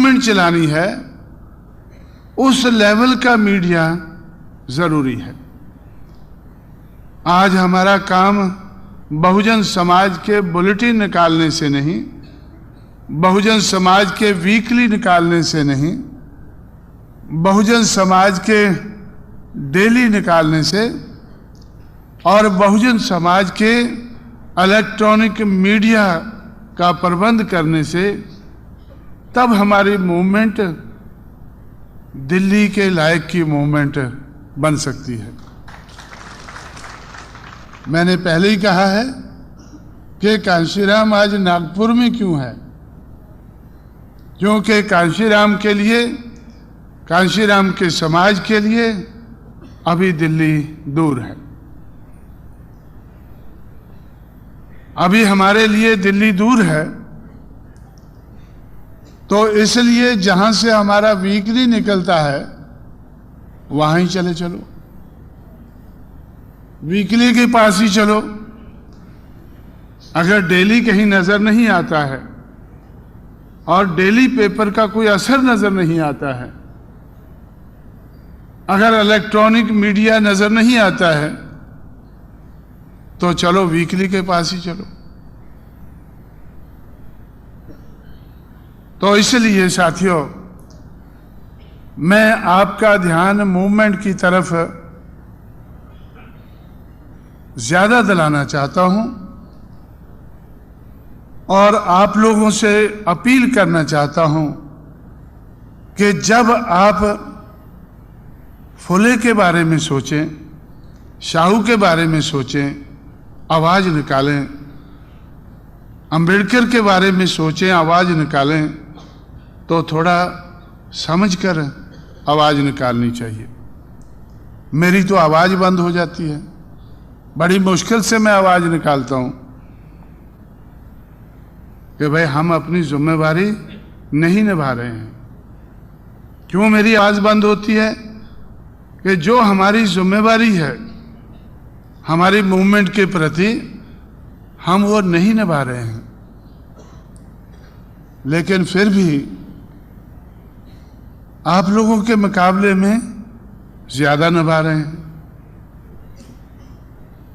Movement चलानी है, उस लेवल का मीडिया जरूरी है। आज हमारा काम बहुजन समाज के बुलेटिन निकालने से नहीं, बहुजन समाज के वीकली निकालने से नहीं, बहुजन समाज के डेली निकालने से और बहुजन समाज के इलेक्ट्रॉनिक मीडिया का प्रबंध करने से तब हमारी मूवमेंट दिल्ली के लायक की मूवमेंट बन सकती है। मैंने पहले ही कहा है कि कांशीराम आज नागपुर में क्यों है, क्योंकि कांशीराम के लिए, कांशीराम के समाज के लिए अभी दिल्ली दूर है। अभी हमारे लिए दिल्ली दूर है, तो इसलिए जहां से हमारा वीकली निकलता है वहां ही चले चलो, वीकली के पास ही चलो। अगर डेली कहीं नजर नहीं आता है और डेली पेपर का कोई असर नजर नहीं आता है, अगर इलेक्ट्रॉनिक मीडिया नजर नहीं आता है, तो चलो वीकली के पास ही चलो। तो इसलिए साथियों, मैं आपका ध्यान मूवमेंट की तरफ ज्यादा दिलाना चाहता हूं और आप लोगों से अपील करना चाहता हूं कि जब आप फुले के बारे में सोचें, शाहू के बारे में सोचें, आवाज निकालें, अंबेडकर के बारे में सोचें, आवाज निकालें, तो थोड़ा समझकर आवाज निकालनी चाहिए। मेरी तो आवाज बंद हो जाती है, बड़ी मुश्किल से मैं आवाज निकालता हूं कि भाई हम अपनी जिम्मेवारी नहीं निभा रहे हैं। क्यों मेरी आवाज बंद होती है? कि जो हमारी जिम्मेवारी है हमारी मूवमेंट के प्रति, हम वो नहीं निभा रहे हैं। लेकिन फिर भी आप लोगों के मुकाबले में ज्यादा निभा रहे हैं।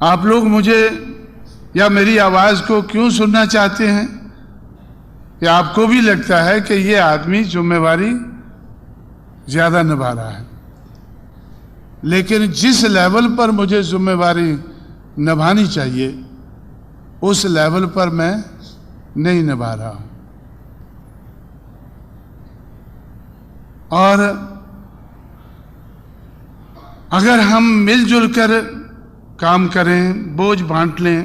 आप लोग मुझे या मेरी आवाज को क्यों सुनना चाहते हैं? कि आपको भी लगता है कि ये आदमी जिम्मेवारी ज्यादा निभा रहा है, लेकिन जिस लेवल पर मुझे जिम्मेवारी निभानी चाहिए उस लेवल पर मैं नहीं निभा रहा हूं। और अगर हम मिलजुल कर काम करें, बोझ बांट लें,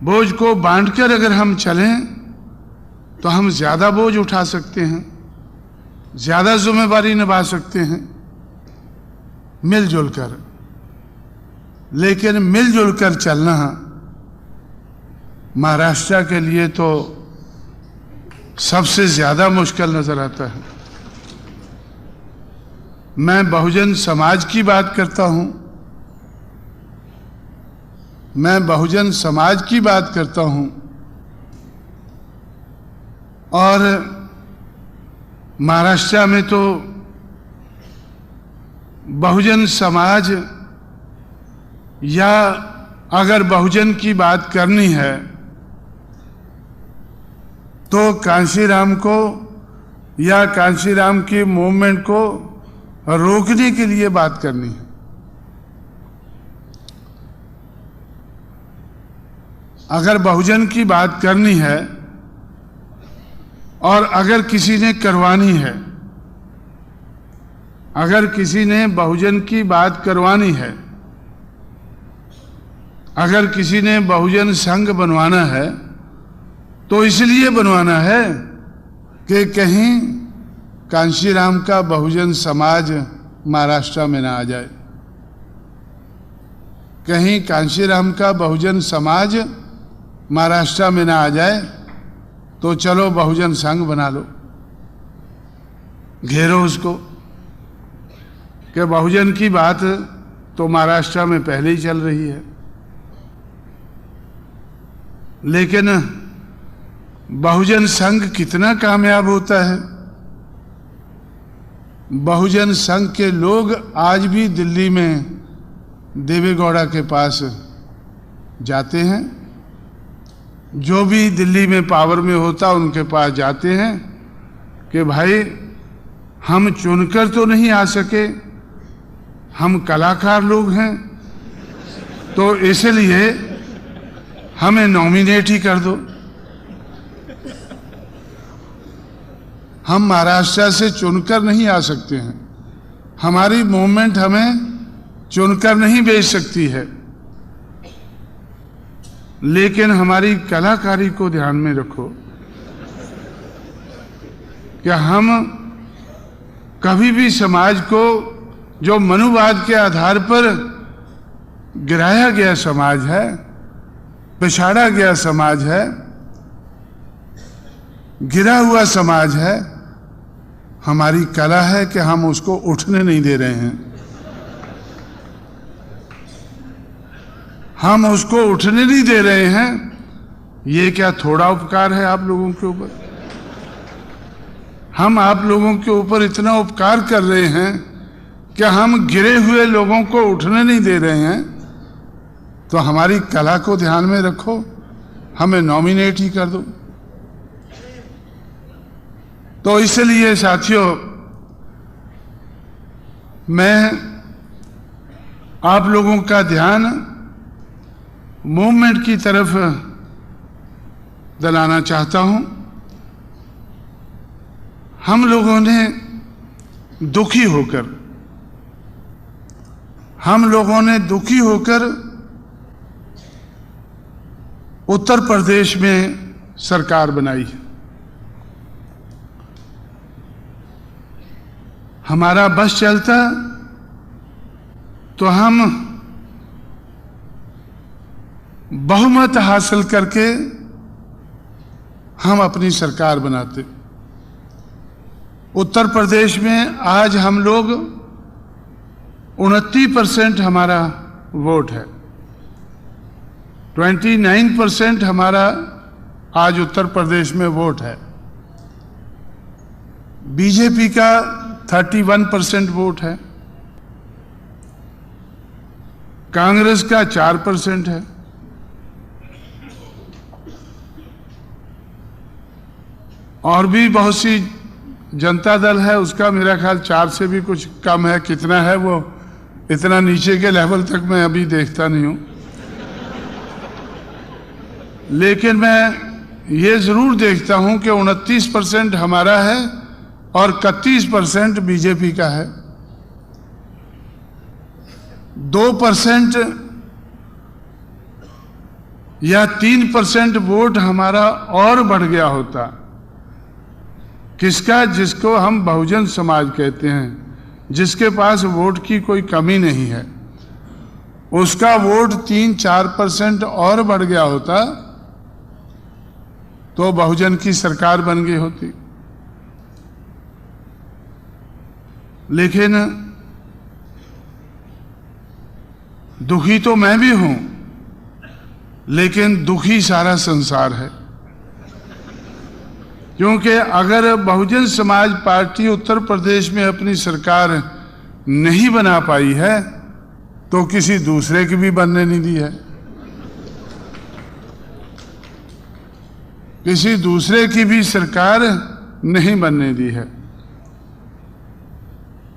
बोझ को बांटकर अगर हम चलें तो हम ज्यादा बोझ उठा सकते हैं, ज्यादा जिम्मेवारी निभा सकते हैं मिलजुल कर। लेकिन मिलजुल कर चलना महाराष्ट्र के लिए तो सबसे ज्यादा मुश्किल नजर आता है। मैं बहुजन समाज की बात करता हूं, मैं बहुजन समाज की बात करता हूं, और महाराष्ट्र में तो बहुजन समाज, या अगर बहुजन की बात करनी है तो कांशीराम को या कांशीराम की मूवमेंट को रोकने के लिए बात करनी है। अगर बहुजन की बात करनी है और अगर किसी ने करवानी है, अगर किसी ने बहुजन की बात करवानी है, अगर किसी ने बहुजन संघ बनवाना है, तो इसलिए बनवाना है कि कहीं कांशीराम का बहुजन समाज महाराष्ट्र में ना आ जाए, कहीं कांशीराम का बहुजन समाज महाराष्ट्र में ना आ जाए, तो चलो बहुजन संघ बना लो, घेरो उसको। कि बहुजन की बात तो महाराष्ट्र में पहले ही चल रही है, लेकिन बहुजन संघ कितना कामयाब होता है। बहुजन संघ के लोग आज भी दिल्ली में देवेगौड़ा के पास जाते हैं, जो भी दिल्ली में पावर में होता उनके पास जाते हैं कि भाई हम चुनकर तो नहीं आ सके, हम कलाकार लोग हैं, तो इसलिए हमें नॉमिनेट ही कर दो। हम महाराष्ट्र से चुनकर नहीं आ सकते हैं, हमारी मूवमेंट हमें चुनकर नहीं भेज सकती है, लेकिन हमारी कलाकारी को ध्यान में रखो कि हम कभी भी समाज को, जो मनुवाद के आधार पर गिराया गया समाज है, पिछाड़ा गया समाज है, गिरा हुआ समाज है, हमारी कला है कि हम उसको उठने नहीं दे रहे हैं। हम उसको उठने नहीं दे रहे हैं। ये क्या थोड़ा उपकार है आप लोगों के ऊपर? हम आप लोगों के ऊपर इतना उपकार कर रहे हैं कि हम गिरे हुए लोगों को उठने नहीं दे रहे हैं। तो हमारी कला को ध्यान में रखो, हमें नॉमिनेट ही कर दो। तो इसलिए साथियों, मैं आप लोगों का ध्यान मूवमेंट की तरफ दिलाना चाहता हूं। हम लोगों ने दुखी होकर उत्तर प्रदेश में सरकार बनाई है। हमारा बस चलता तो हम बहुमत हासिल करके हम अपनी सरकार बनाते। उत्तर प्रदेश में आज हम लोग 29% हमारा वोट है, 29% हमारा आज उत्तर प्रदेश में वोट है। बीजेपी का 31% वोट है, कांग्रेस का 4% है, और भी बहुत सी जनता दल है, उसका मेरा ख्याल 4 से भी कुछ कम है। कितना है वो, इतना नीचे के लेवल तक मैं अभी देखता नहीं हूं, लेकिन मैं ये जरूर देखता हूं कि 29% हमारा है और 31% बीजेपी का है। 2% या 3% वोट हमारा और बढ़ गया होता। किसका? जिसको हम बहुजन समाज कहते हैं, जिसके पास वोट की कोई कमी नहीं है, उसका वोट 3-4% और बढ़ गया होता तो बहुजन की सरकार बन गई होती। लेकिन दुखी तो मैं भी हूं, लेकिन दुखी सारा संसार है, क्योंकि अगर बहुजन समाज पार्टी उत्तर प्रदेश में अपनी सरकार नहीं बना पाई है तो किसी दूसरे की भी बनने नहीं दी है, किसी दूसरे की भी सरकार नहीं बनने दी है।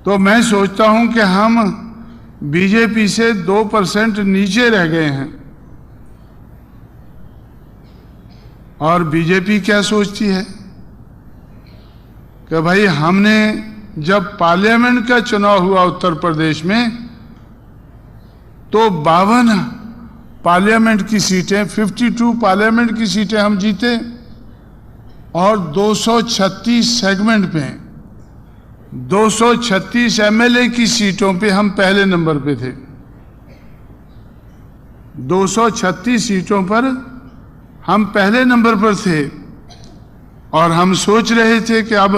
तो मैं सोचता हूं कि हम बीजेपी से 2% नीचे रह गए हैं। और बीजेपी क्या सोचती है कि भाई हमने जब पार्लियामेंट का चुनाव हुआ उत्तर प्रदेश में तो 52 पार्लियामेंट की सीटें, 52 पार्लियामेंट की सीटें हम जीते और 236 सेगमेंट पे, 236 एमएलए की सीटों पे हम पहले नंबर पे थे। 236 सीटों पर हम पहले नंबर पर थे और हम सोच रहे थे कि अब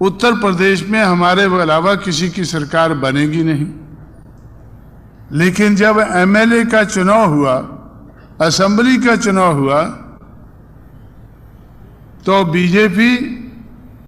उत्तर प्रदेश में हमारे अलावा किसी की सरकार बनेगी नहीं। लेकिन जब एमएलए का चुनाव हुआ, असेंबली का चुनाव हुआ, तो बीजेपी